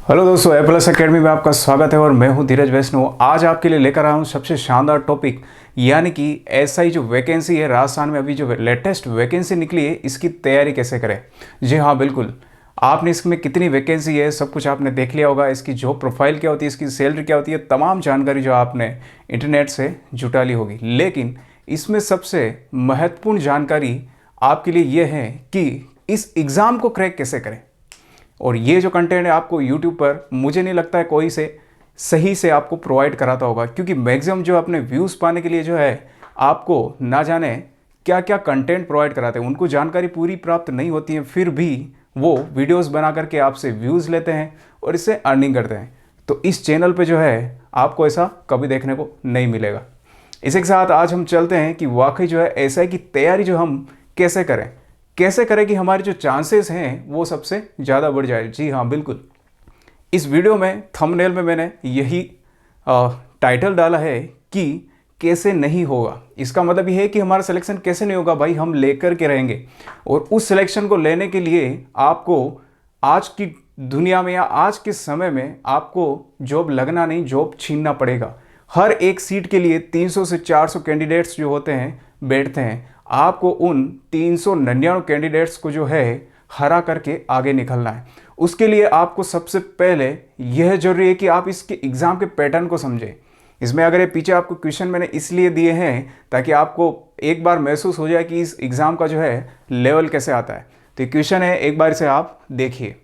Hello दोस्तों, ए plus academy में आपका स्वागत है और मैं हूं धीरज वैष्णव। आज आपके लिए लेकर आया हूं सबसे शानदार टॉपिक, यानी कि एसआई जो वैकेंसी है राजस्थान में, अभी जो लेटेस्ट वैकेंसी निकली है, इसकी तैयारी कैसे करें। जी हाँ, बिल्कुल। आपने इसमें कितनी वैकेंसी है सब कुछ आपने देख लिया होगा, इसकी जॉब प्रोफाइल क्या होती है, इसकी सैलरी क्या होती है, तमाम जानकारी जो आपने इंटरनेट से जुटा ली होगी। लेकिन इसमें सबसे महत्वपूर्ण जानकारी आपके लिए ये है कि इस एग्ज़ाम को क्रैक कैसे करें। और ये जो कंटेंट है आपको यूट्यूब पर मुझे नहीं लगता है कोई से सही से आपको प्रोवाइड कराता होगा, क्योंकि मैक्सिमम जो अपने व्यूज़ पाने के लिए जो है आपको ना जाने क्या क्या कंटेंट प्रोवाइड कराते हैं, उनको जानकारी पूरी प्राप्त नहीं होती है, फिर भी वो वीडियोस बना करके आपसे व्यूज़ लेते हैं और इससे अर्निंग करते हैं। तो इस चैनल पे जो है आपको ऐसा कभी देखने को नहीं मिलेगा। इसी के साथ आज हम चलते हैं कि वाकई जो है एसआई की तैयारी जो हम कैसे करें कि हमारे जो चांसेस हैं वो सबसे ज़्यादा बढ़ जाए। जी हाँ, बिल्कुल। इस वीडियो में थंबनेल में मैंने यही टाइटल डाला है कि कैसे नहीं होगा। इसका मतलब ये है कि हमारा सिलेक्शन कैसे नहीं होगा भाई, हम लेकर के रहेंगे। और उस सिलेक्शन को लेने के लिए आपको आज की दुनिया में या आज के समय में आपको जॉब लगना नहीं, जॉब छीनना पड़ेगा। हर एक सीट के लिए 300 से 400 कैंडिडेट्स जो होते हैं बैठते हैं। आपको उन 399 कैंडिडेट्स को जो है हरा करके आगे निकलना है। उसके लिए आपको सबसे पहले यह जरूरी है कि आप इसके एग्ज़ाम के पैटर्न को समझें। इसमें अगर ये पीछे आपको क्वेश्चन मैंने इसलिए दिए हैं ताकि आपको एक बार महसूस हो जाए कि इस एग्ज़ाम का जो है लेवल कैसे आता है। तो क्वेश्चन है, एक बार इसे आप देखिए।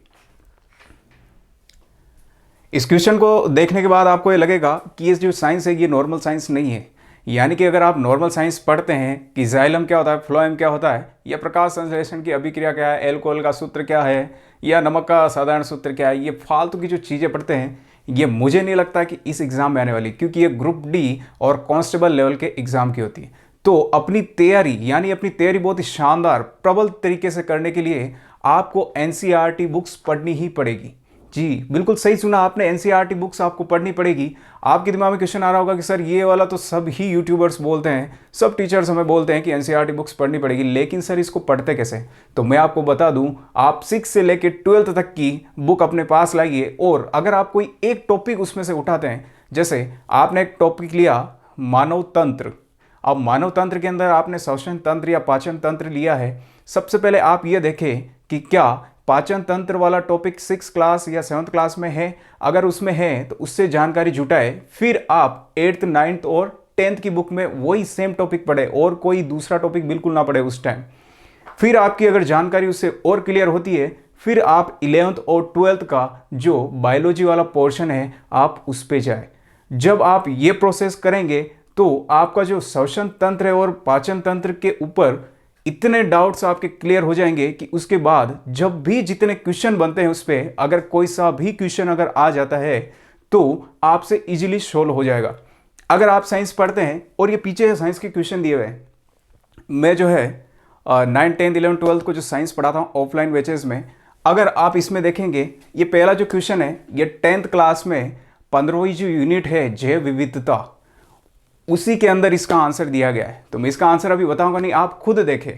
इस क्वेश्चन को देखने के बाद आपको ये लगेगा कि ये जो साइंस है ये नॉर्मल साइंस नहीं है। यानी कि अगर आप नॉर्मल साइंस पढ़ते हैं कि जाइलम क्या होता है, फ्लोएम क्या होता है, या प्रकाश संश्लेषण की अभिक्रिया क्या है, एल्कोहल का सूत्र क्या है, या नमक का साधारण सूत्र क्या है, ये फालतू की जो चीज़ें पढ़ते हैं, ये मुझे नहीं लगता कि इस एग्ज़ाम में आने वाली, क्योंकि ये ग्रुप डी और कांस्टेबल लेवल के एग्ज़ाम की होती है। तो अपनी तैयारी बहुत ही शानदार प्रबल तरीके से करने के लिए आपको एनसीईआरटी बुक्स पढ़नी ही पड़ेगी। जी बिल्कुल सही सुना आपने, एनसीईआरटी बुक्स आपको पढ़नी पड़ेगी। आपके दिमाग में क्वेश्चन आ रहा होगा कि सर ये वाला तो सब ही यूट्यूबर्स बोलते हैं, सब टीचर्स हमें बोलते हैं कि एनसीईआरटी बुक्स पढ़नी पड़ेगी, लेकिन सर इसको पढ़ते कैसे। तो मैं आपको बता दूं, आप 6 से लेकर 12th तक की बुक अपने पास लाइए, और अगर आप कोई एक टॉपिक उसमें से उठाते हैं, जैसे आपने एक टॉपिक लिया मानव तंत्र। अब मानव तंत्र के अंदर आपने श्वसन तंत्र या पाचन तंत्र लिया है। सबसे पहले आप ये देखें कि क्या पाचन तंत्र वाला टॉपिक 6th क्लास या 7th क्लास में है। अगर उसमें है तो उससे जानकारी जुटाए, फिर आप 8th 9th और 10th की बुक में वही सेम टॉपिक पढ़े और कोई दूसरा टॉपिक बिल्कुल ना पढ़े उस टाइम। फिर आपकी अगर जानकारी उससे और क्लियर होती है, फिर आप 11th और 12th का जो बायोलॉजी वाला पोर्शन है आप उस पर जाए। जब आप ये प्रोसेस करेंगे तो आपका जो श्वसन तंत्र है और पाचन तंत्र के ऊपर इतने डाउट्स आपके क्लियर हो जाएंगे कि उसके बाद जब भी जितने क्वेश्चन बनते हैं उस पर अगर कोई सा भी क्वेश्चन अगर आ जाता है तो आपसे इजीली सोल्व हो जाएगा। अगर आप साइंस पढ़ते हैं और ये पीछे साइंस के क्वेश्चन दिए हुए हैं, मैं जो है 9th 10th 11th 12th को जो साइंस पढ़ाता हूँ ऑफलाइन बैचेस में, अगर आप इसमें देखेंगे ये पहला जो क्वेश्चन है ये 10th क्लास में 15वीं जो यूनिट है जैव विविधता, उसी के अंदर इसका आंसर दिया गया है। तो मैं इसका आंसर अभी बताऊंगा नहीं, आप खुद देखें।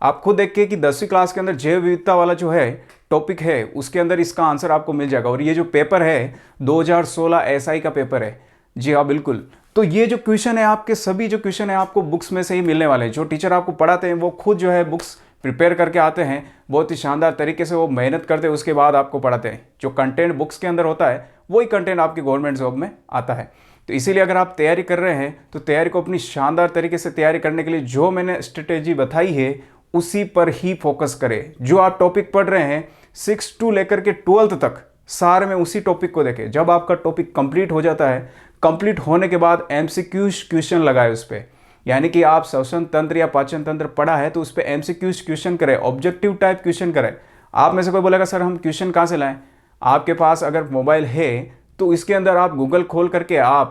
आप खुद देखिए कि 10वीं क्लास के अंदर जैव विविधता वाला जो है टॉपिक है उसके अंदर इसका आंसर आपको मिल जाएगा। और ये जो पेपर है 2016 एसआई का पेपर है। जी हाँ, बिल्कुल। तो ये जो क्वेश्चन है आपके सभी जो क्वेश्चन है आपको बुक्स में से ही मिलने वाले हैं। जो टीचर आपको पढ़ाते हैं वो खुद जो है बुक्स प्रिपेयर करके आते हैं, बहुत ही शानदार तरीके से वो मेहनत करते हैं, उसके बाद आपको पढ़ाते हैं। जो कंटेंट बुक्स के अंदर होता है वही कंटेंट आपकी गवर्नमेंट जॉब में आता है। तो इसीलिए अगर आप तैयारी कर रहे हैं तो तैयारी को अपनी शानदार तरीके से तैयारी करने के लिए जो मैंने स्ट्रेटेजी बताई है उसी पर ही फोकस करें। जो आप टॉपिक पढ़ रहे हैं 6 to लेकर के 12th तक सारे में उसी टॉपिक को देखें। जब आपका टॉपिक कंप्लीट हो जाता है, कंप्लीट होने के बाद एमसीक्यूज क्वेश्चन लगाए उस पर। यानी कि आप श्वसन तंत्र या पाचन तंत्र पढ़ा है तो उस पर एमसीक्यूज क्वेश्चन करें, ऑब्जेक्टिव टाइप क्वेश्चन करें। आप में से कोई बोलेगा सर हम क्वेश्चन कहाँ से लाएं। आपके पास अगर मोबाइल है तो इसके अंदर आप गूगल खोल करके आप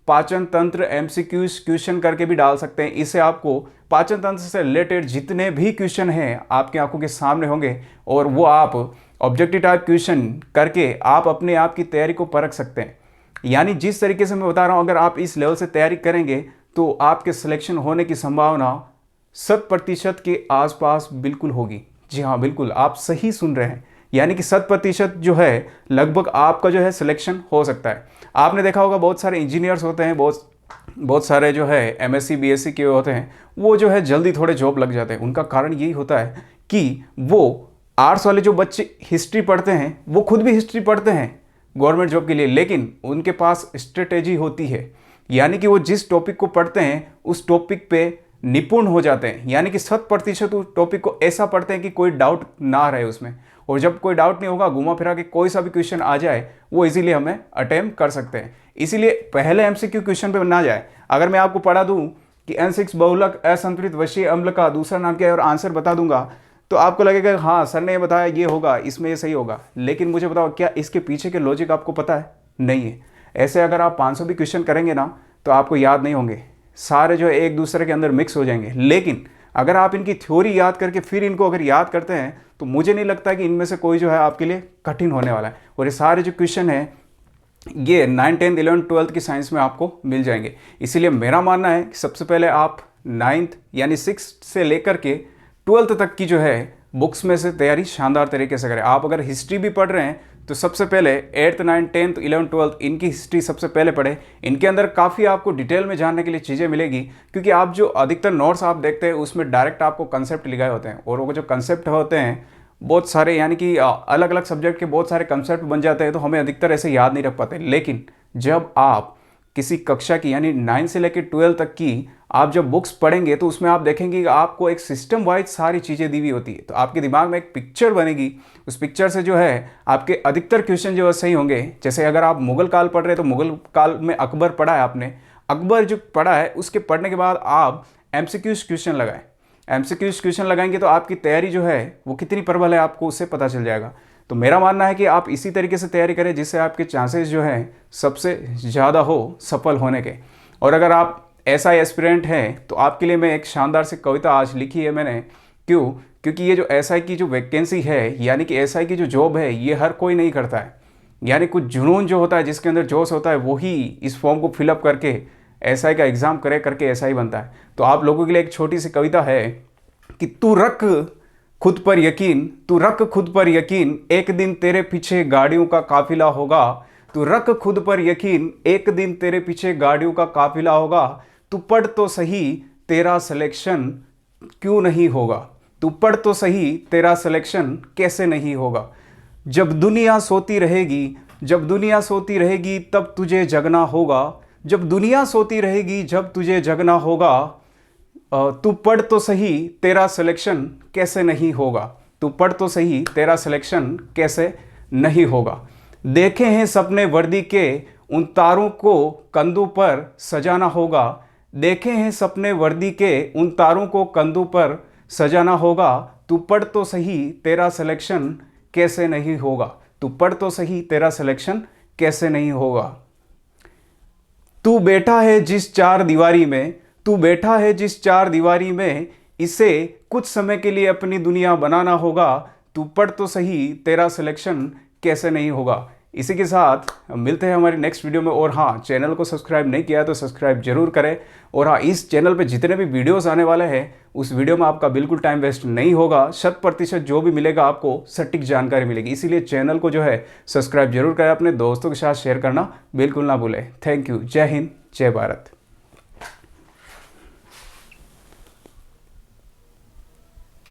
पाचन तंत्र एमसीक्यूज क्वेश्चन करके भी डाल सकते हैं। इससे आपको पाचन तंत्र से रिलेटेड जितने भी क्वेश्चन हैं आपकी आंखों के सामने होंगे और वो आप ऑब्जेक्टिव टाइप क्वेश्चन करके आप अपने आप की तैयारी को परख सकते हैं। यानी जिस तरीके से मैं बता रहा हूँ, अगर आप इस लेवल से तैयारी करेंगे तो आपके सिलेक्शन होने की संभावना 100% के आसपास बिल्कुल होगी। जी हाँ, बिल्कुल आप सही सुन रहे हैं। यानी कि 100% जो है लगभग आपका जो है सिलेक्शन हो सकता है। आपने देखा होगा बहुत सारे इंजीनियर्स होते हैं, बहुत सारे जो है एमएससी बीएससी के होते हैं, वो जो है जल्दी थोड़े जॉब लग जाते हैं। उनका कारण यही होता है कि वो आर्ट्स वाले जो बच्चे हिस्ट्री पढ़ते हैं वो खुद भी हिस्ट्री पढ़ते हैं गवर्नमेंट जॉब के लिए, लेकिन उनके पास स्ट्रेटेजी होती है, यानी कि वो जिस टॉपिक को पढ़ते हैं उस टॉपिक पे निपुण हो जाते हैं, यानी कि 100% उस टॉपिक को ऐसा पढ़ते हैं कि कोई डाउट ना रहे उसमें। और जब कोई डाउट नहीं होगा, घुमा फिरा के कोई सा भी क्वेश्चन आ जाए वो इजीली हमें अटेम्प्ट कर सकते हैं। इसीलिए पहले एमसीक्यू क्वेश्चन पे ना जाए। अगर मैं आपको पढ़ा दूं कि N6 बहुलक असंतुलित वशीय अम्ल का दूसरा नाम क्या है और आंसर बता दूंगा, तो आपको लगेगा हाँ सर ने ये बताया ये होगा, इसमें ये सही होगा, लेकिन मुझे बताओ क्या इसके पीछे के लॉजिक आपको पता है? नहीं है। ऐसे अगर आप 500 भी क्वेश्चन करेंगे ना तो आपको याद नहीं होंगे, सारे जो है एक दूसरे के अंदर मिक्स हो जाएंगे। लेकिन अगर आप इनकी थ्योरी याद करके फिर इनको अगर याद करते हैं तो मुझे नहीं लगता कि इनमें से कोई जो है आपके लिए कठिन होने वाला है। और ये सारे जो क्वेश्चन हैं ये 9, 10, 11, 12 की साइंस में आपको मिल जाएंगे। इसीलिए मेरा मानना है कि सबसे पहले आप 9th यानी 6th से लेकर के 12th तक की जो है बुक्स में से तैयारी शानदार तरीके से करें। आप अगर हिस्ट्री भी पढ़ रहे हैं तो सबसे पहले 8th, 9th, 10th, 11th, 12th इनकी हिस्ट्री सबसे पहले पढ़ें। इनके अंदर काफ़ी आपको डिटेल में जानने के लिए चीज़ें मिलेगी, क्योंकि आप जो अधिकतर नोट्स आप देखते हैं उसमें डायरेक्ट आपको कंसेप्ट लिखाए होते हैं, और वो जो कंसेप्ट होते हैं बहुत सारे, यानी कि अलग अलग सब्जेक्ट के बहुत सारे कंसेप्ट बन जाते हैं, तो हमें अधिकतर ऐसे याद नहीं रख पाते। लेकिन जब आप किसी कक्षा की यानी 9 से लेकर 12 तक की आप जब बुक्स पढ़ेंगे तो उसमें आप देखेंगे कि आपको एक सिस्टम वाइज सारी चीज़ें दी हुई होती है, तो आपके दिमाग में एक पिक्चर बनेगी। उस पिक्चर से जो है आपके अधिकतर क्वेश्चन जो है सही होंगे। जैसे अगर आप मुगल काल पढ़ रहे हैं तो मुगल काल में अकबर पढ़ा है आपने, अकबर जो पढ़ा है उसके पढ़ने के बाद आप एमसीक्यूज क्वेश्चन लगाएं। एमसीक्यूज क्वेश्चन लगाएंगे तो आपकी तैयारी जो है वो कितनी प्रबल है आपको उससे पता चल जाएगा। तो मेरा मानना है कि आप इसी तरीके से तैयारी करें जिससे आपके चांसेस जो हैं सबसे ज़्यादा हो सफल होने के। और अगर आप ऐसा एस्पिरेंट हैं तो आपके लिए मैं एक शानदार सी कविता आज लिखी है मैंने। क्यों? क्योंकि ये जो एसआई की जो वैकेंसी है, यानी कि एसआई की जो जॉब है, ये हर कोई नहीं करता है। यानी कुछ जुनून जो होता है, जिसके अंदर जोश होता है, वही इस फॉर्म को फिलअप करके एसआई का एग्ज़ाम करके एसआई बनता है। तो आप लोगों के लिए एक छोटी सी कविता है कि तू रख खुद पर यकीन, तू रख खुद पर यकीन, एक दिन तेरे पीछे गाड़ियों का काफिला होगा। तू रख खुद पर यकीन, एक दिन तेरे पीछे गाड़ियों का काफिला होगा। तू पढ़ तो सही तेरा सिलेक्शन क्यों नहीं होगा। तू पढ़ तो सही तेरा सिलेक्शन कैसे नहीं होगा। जब दुनिया सोती रहेगी, जब दुनिया सोती रहेगी तब तुझे जगना होगा। जब दुनिया सोती रहेगी जब तुझे जगना होगा। तू पढ़ तो सही तेरा सिलेक्शन कैसे नहीं होगा। तू पढ़ तो सही तेरा सिलेक्शन कैसे नहीं होगा। देखे हैं सपने वर्दी के उन तारों को कंधों पर सजाना होगा। देखे हैं सपने वर्दी के उन तारों को कंधों पर सजाना होगा। तू पढ़ तो सही तेरा सिलेक्शन कैसे नहीं होगा। तू पढ़ तो सही तेरा सिलेक्शन कैसे नहीं होगा। तू बैठा है जिस चार दीवारी में, तू बैठा है जिस चार दीवारी में, इसे कुछ समय के लिए अपनी दुनिया बनाना होगा। तू पढ़ तो सही तेरा सिलेक्शन कैसे नहीं होगा। इसी के साथ मिलते हैं हमारी नेक्स्ट वीडियो में। और हाँ, चैनल को सब्सक्राइब नहीं किया तो सब्सक्राइब जरूर करें। और हाँ, इस चैनल पे जितने भी वीडियोस आने वाले हैं उस वीडियो में आपका बिल्कुल टाइम वेस्ट नहीं होगा। 100% जो भी मिलेगा आपको सटीक जानकारी मिलेगी। इसीलिए चैनल को जो है सब्सक्राइब जरूर करें, अपने दोस्तों के साथ शेयर करना बिल्कुल ना भूलें। Thank you. जय हिंद, जय भारत।